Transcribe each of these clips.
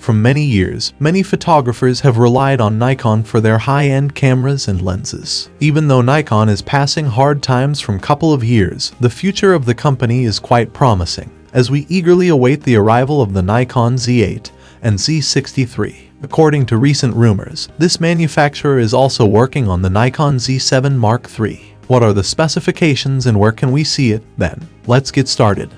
For many years, many photographers have relied on Nikon for their high-end cameras and lenses. Even though Nikon is passing hard times from couple of years, the future of the company is quite promising, as we eagerly await the arrival of the Nikon Z8 and Z63. According to recent rumors, this manufacturer is also working on the Nikon Z7 Mark III. What are the specifications and where can we see it? Then, let's get started.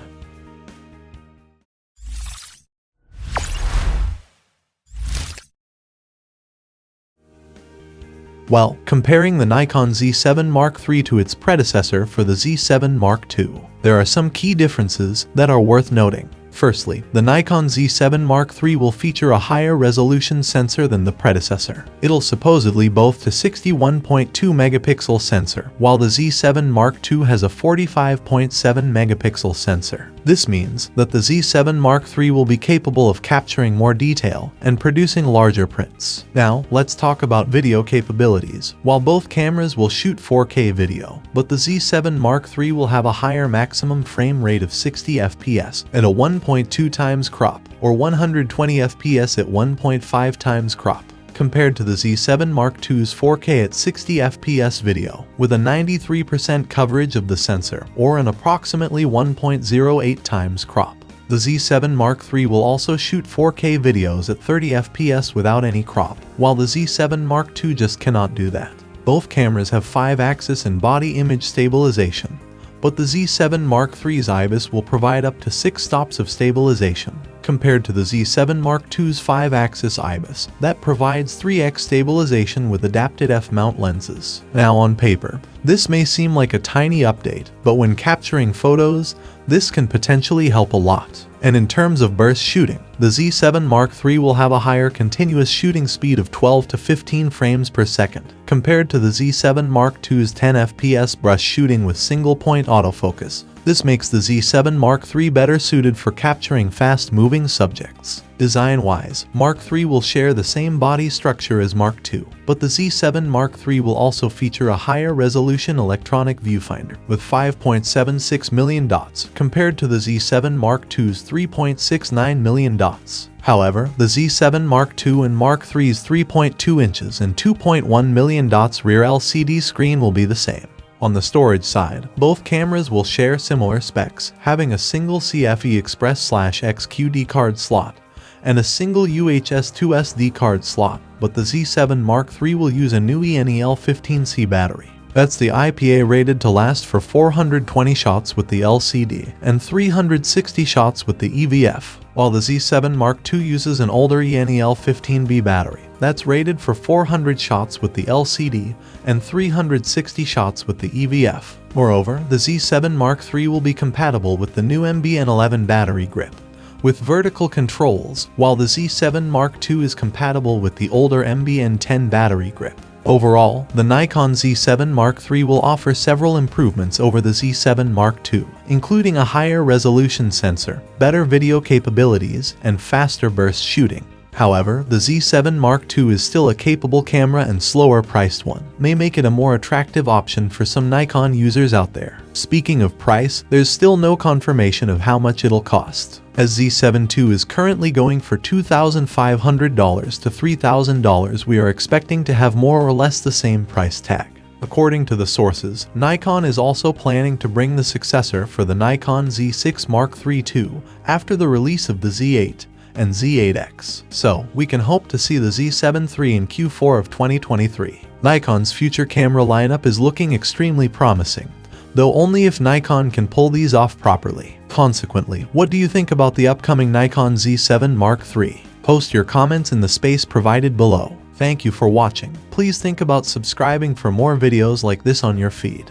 Well, comparing the Nikon Z7 Mark III to its predecessor for the Z7 Mark II, there are some key differences that are worth noting. Firstly, the Nikon Z7 Mark III will feature a higher resolution sensor than the predecessor. It'll supposedly boast a 61.2 megapixel sensor, while the Z7 Mark II has a 45.7 megapixel sensor. This means that the Z7 Mark III will be capable of capturing more detail and producing larger prints. Now, let's talk about video capabilities. While both cameras will shoot 4K video, but the Z7 Mark III will have a higher maximum frame rate of 60 FPS at a 1.2 times crop, or 120 FPS at 1.5 times crop, compared to the Z7 Mark II's 4K at 60 FPS video, with a 93% coverage of the sensor, or an approximately 1.08 times crop. The Z7 Mark III will also shoot 4K videos at 30 FPS without any crop, while the Z7 Mark II just cannot do that. Both cameras have 5-axis and body image stabilization, but the Z7 Mark III's IBIS will provide up to 6 stops of stabilization, compared to the Z7 Mark II's 5-axis IBIS that provides 3x stabilization with adapted f-mount lenses. Now on paper, this may seem like a tiny update, but when capturing photos, this can potentially help a lot. And in terms of burst shooting, the Z7 Mark III will have a higher continuous shooting speed of 12 to 15 frames per second, compared to the Z7 Mark II's 10 FPS burst shooting with single-point autofocus. This makes the Z7 Mark III better suited for capturing fast-moving subjects. Design-wise, Mark III will share the same body structure as Mark II, but the Z7 Mark III will also feature a higher resolution electronic viewfinder with 5.76 million dots compared to the Z7 Mark II's 3.69 million dots. However, the Z7 Mark II and Mark III's 3.2 inches and 2.1 million dots rear LCD screen will be the same. On the storage side, both cameras will share similar specs, having a single CFE Express/XQD card slot and a single UHS-2 SD card slot, but the Z7 Mark III will use a new ENEL15C battery. That's the IPA rated to last for 420 shots with the LCD and 360 shots with the EVF, while the Z7 Mark II uses an older ENEL15B battery that's rated for 400 shots with the LCD and 360 shots with the EVF. Moreover, the Z7 Mark III will be compatible with the new MBN11 battery grip with vertical controls, while the Z7 Mark II is compatible with the older MBN10 battery grip. Overall, the Nikon Z7 Mark III will offer several improvements over the Z7 Mark II, including a higher resolution sensor, better video capabilities, and faster burst shooting. However, the Z7 Mark II is still a capable camera, and slower priced one may make it a more attractive option for some Nikon users out there. Speaking of price, there's still no confirmation of how much it'll cost, as Z7 II is currently going for $2,500 to $3,000. We are expecting to have more or less the same price tag. According to the sources, Nikon is also planning to bring the successor for the Nikon Z6 Mark III too after the release of the Z8 and Z8X, so we can hope to see the Z7 III in Q4 of 2023. Nikon's future camera lineup is looking extremely promising, though only if Nikon can pull these off properly. Consequently, what do you think about the upcoming Nikon Z7 Mark III? Post your comments in the space provided below. Thank you for watching. Please think about subscribing for more videos like this on your feed.